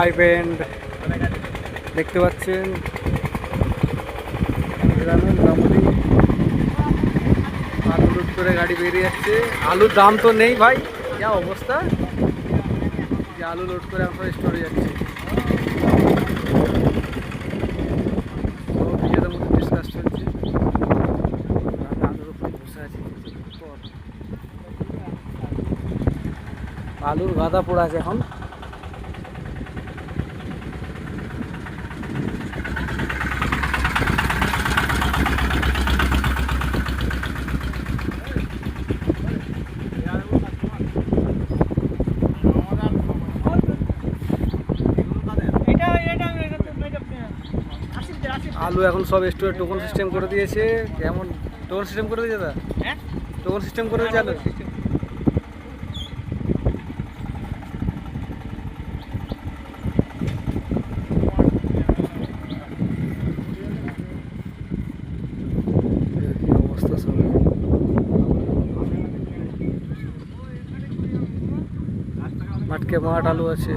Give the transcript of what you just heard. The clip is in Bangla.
হাই ব্যান্ড দেখতে পাচ্ছেন। গ্রামে মোটামুটি আলু লুট করে গাড়ি বেরিয়ে যাচ্ছে। আলুর দাম তো নেই ভাই, যা অবস্থা, যে আলু লোড করে আমরা স্টোরে যাচ্ছে। নিজেদের মধ্যে ডিসকাস চলছে। আমি আলুর উপরে বসে আছি, আলুর গাদা পড়ে আছে এখন। আলু এখন সব স্টোরে টোকন সিস্টেম করে দিয়েছে। কেমন টোকন সিস্টেম করে দিয়েছে? দাদা টোকন সিস্টেম করে দিয়েছে আলু। অবস্থা সব মাঠকে মাঠ আলু আছে।